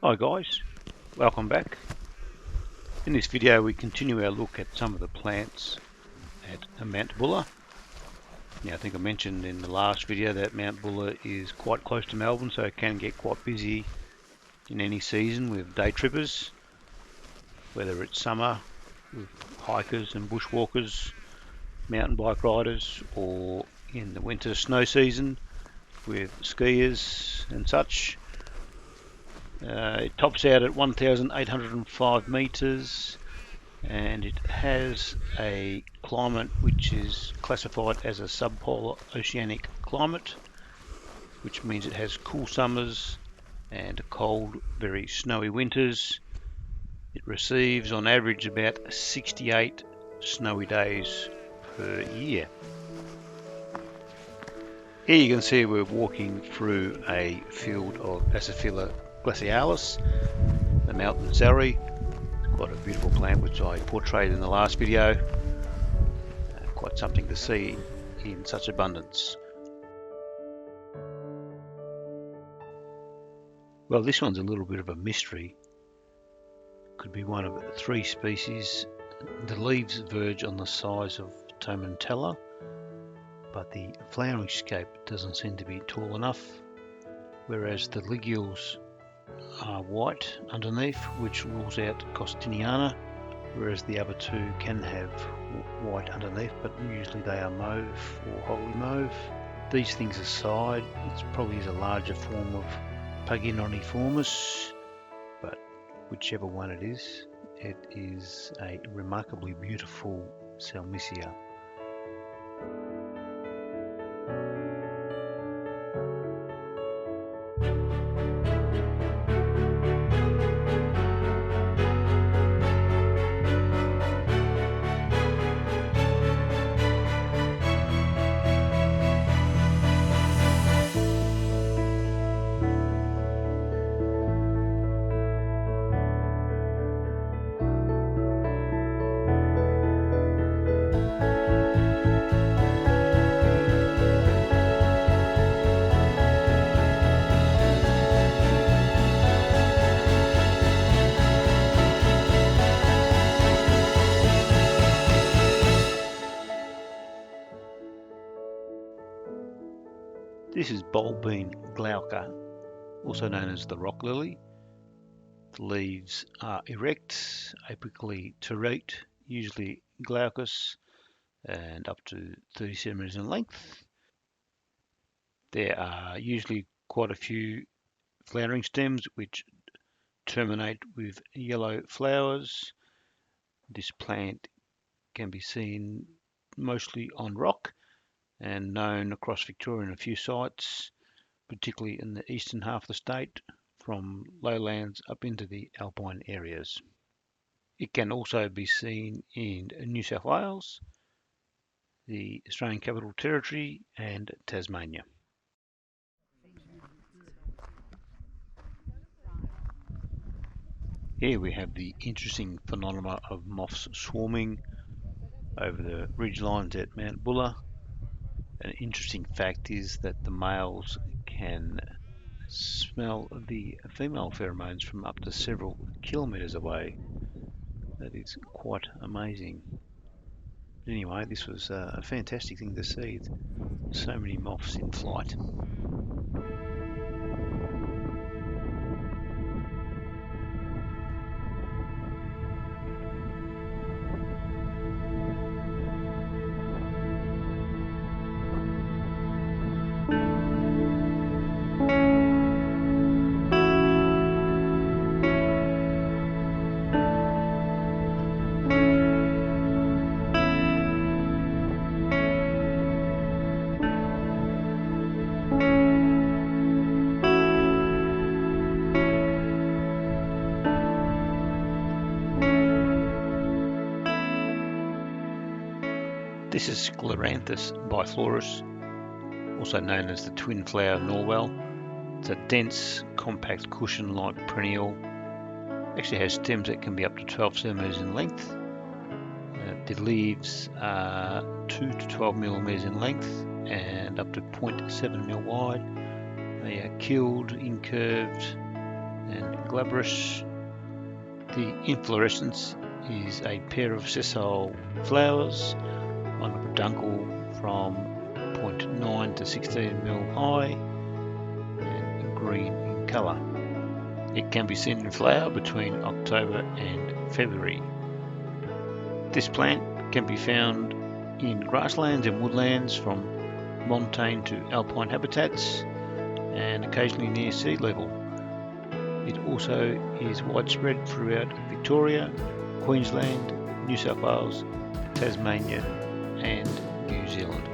Hi guys, welcome back. In this video we continue our look at some of the plants at Mount Buller. Now I think I mentioned in the last video that Mount Buller is quite close to Melbourne, so it can get quite busy in any season with day trippers, whether it's summer with hikers and bushwalkers, mountain bike riders, or in the winter snow season with skiers and such. It tops out at 1,805 meters and it has a climate which is classified as a subpolar oceanic climate, which means it has cool summers and cold, very snowy winters. It receives on average about 68 snowy days per year. Here you can see we're walking through a field of Passiflora glacialis, the mountain celery. It's quite a beautiful plant which I portrayed in the last video. Quite something to see in such abundance. Well, this one's a little bit of a mystery. Could be one of 3 species. The leaves verge on the size of Tomentella, but the flowering scape doesn't seem to be tall enough, whereas the ligules are white underneath, which rules out Costiniana, whereas the other 2 can have white underneath, but usually they are mauve or wholly mauve. These things aside, it probably is a larger form of Paginoniformis, but whichever one it is a remarkably beautiful Salmisia. This is bulbine glauca, also known as the rock lily. The leaves are erect, apically terete, usually glaucous, and up to 30 centimeters in length. There are usually quite a few flowering stems which terminate with yellow flowers. This plant can be seen mostly on rock and known across Victoria in a few sites, particularly in the eastern half of the state, from lowlands up into the Alpine areas. It can also be seen in New South Wales, the Australian Capital Territory and Tasmania. Here we have the interesting phenomena of moths swarming over the ridgelines at Mount Buller. An interesting fact is that the males can smell the female pheromones from up to several kilometers away. That is quite amazing. But anyway, this was a fantastic thing to see. So many moths in flight. This is Scleranthus biflorus, also known as the twin flower Norwell. It's a dense, compact cushion-like perennial. Actually has stems that can be up to 12 centimeters in length. The leaves are 2 to 12 millimeters in length and up to 0.7 mil wide. They are keeled, incurved, and glabrous. The inflorescence is a pair of sessile flowers on a peduncle from 0.9 to 16 mm high and green in colour. It can be seen in flower between October and February. This plant can be found in grasslands and woodlands from montane to alpine habitats and occasionally near sea level. It also is widespread throughout Victoria, Queensland, New South Wales, Tasmania and New Zealand.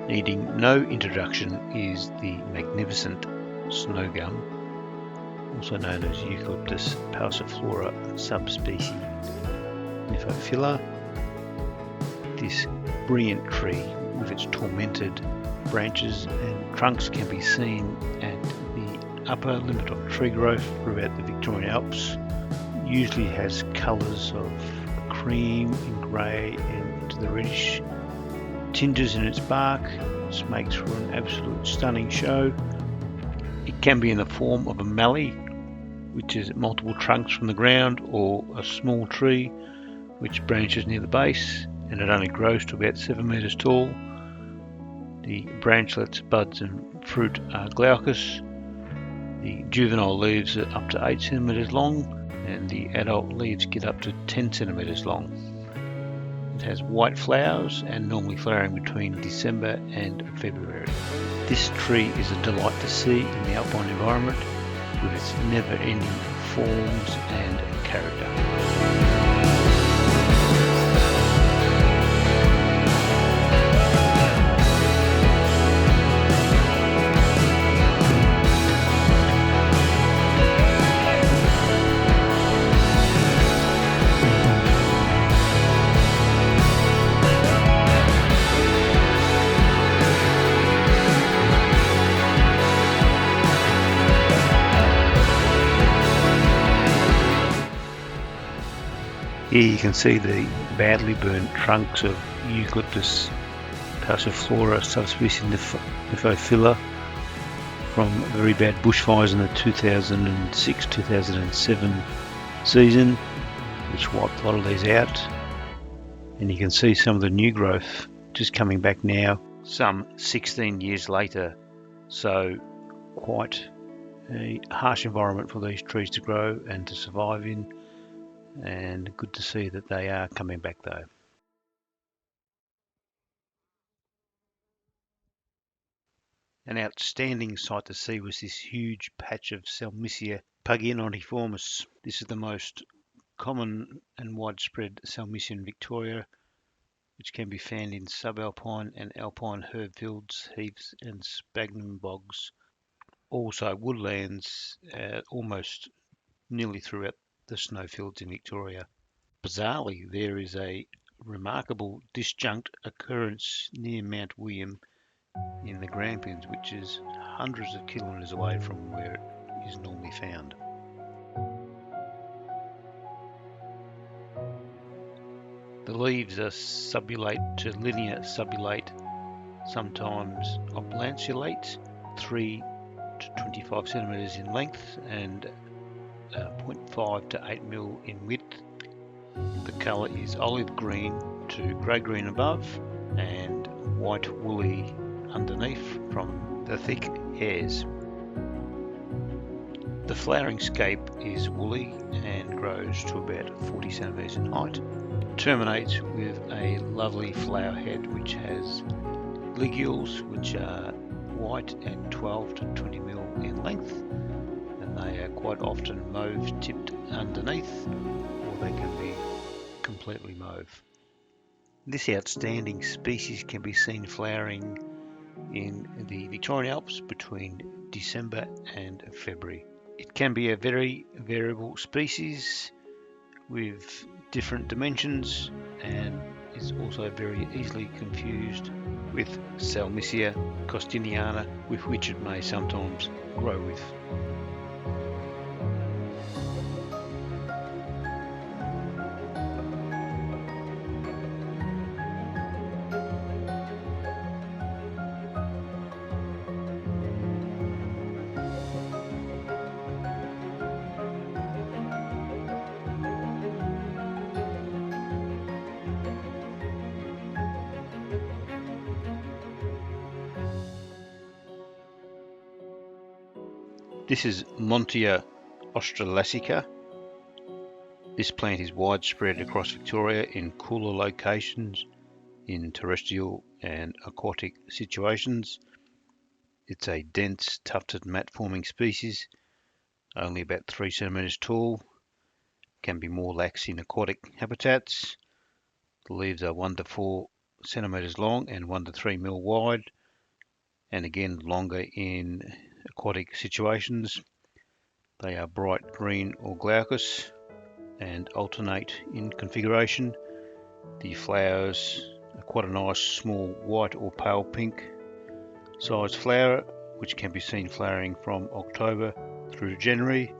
Needing no introduction is the magnificent snow gum, also known as Eucalyptus passiflora subspecies Niphophila. This brilliant tree with its tormented branches and trunks can be seen at the upper limit of tree growth throughout the Victorian Alps. Usually has colours of cream and grey and into the reddish tinges in its bark. This makes for an absolute stunning show. It can be in the form of a mallee, which is multiple trunks from the ground, or a small tree which branches near the base, and it only grows to about 7 metres tall. The branchlets, buds and fruit are glaucous. The juvenile leaves are up to 8 centimetres long, and the adult leaves get up to 10 centimetres long. It has white flowers and normally flowering between December and February. This tree is a delight to see in the Alpine environment with its never-ending forms and character. Here you can see the badly burnt trunks of Eucalyptus passiflora subspecies Niphophila from very bad bushfires in the 2006-2007 season, which wiped a lot of these out. And you can see some of the new growth just coming back now, some 16 years later. So quite a harsh environment for these trees to grow and to survive in. And good to see that they are coming back though. An outstanding sight to see was this huge patch of Salmisia puggianoniformis. This is the most common and widespread Salmisia in Victoria, which can be found in subalpine and alpine herb fields, heaths and sphagnum bogs. Also woodlands almost nearly throughout the snowfields in Victoria. Bizarrely, there is a remarkable disjunct occurrence near Mount William in the Grampians, which is hundreds of kilometres away from where it is normally found. The leaves are subulate to linear subulate, sometimes oblanceolate, 3 to 25 centimetres in length and 0.5 to 8 mm in width. The colour is olive green to grey green above and white woolly underneath from the thick hairs. The flowering scape is woolly and grows to about 40 centimeters in height. It terminates with a lovely flower head which has ligules which are white and 12 to 20 mil in length, and they are quite often mauve tipped underneath, or they can be completely mauve. This outstanding species can be seen flowering in the Victorian Alps between December and February. It can be a very variable species with different dimensions and is also very easily confused with Salmisia costiniana, with which it may sometimes grow with. This is Montia australasica. This plant is widespread across Victoria in cooler locations in terrestrial and aquatic situations. It's a dense, tufted, mat-forming species, only about 3 centimeters tall, can be more lax in aquatic habitats. The leaves are 1 to 4 centimeters long and 1 to 3 mil wide, and again longer in aquatic situations. They are bright green or glaucous and alternate in configuration. The flowers are quite a nice small white or pale pink sized flower, which can be seen flowering from October through to January.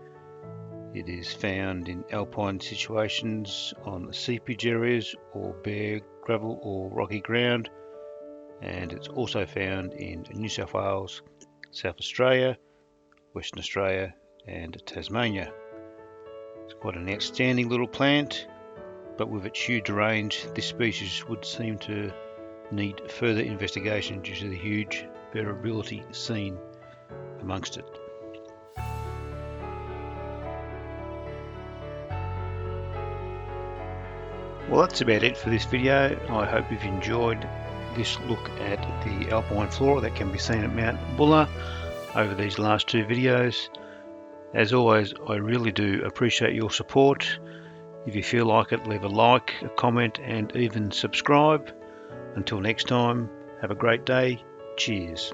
It is found in alpine situations on seepage areas or bare gravel or rocky ground, and it's also found in New South Wales, South Australia, Western Australia and Tasmania. It's quite an outstanding little plant, but with its huge range, this species would seem to need further investigation due to the huge variability seen amongst it. Well, that's about it for this video. I hope you've enjoyed this look at the Alpine flora that can be seen at Mount Buller over these last 2 videos. As always, I really do appreciate your support. If you feel like it, leave a like, a comment and even subscribe. Until next time, have a great day. Cheers.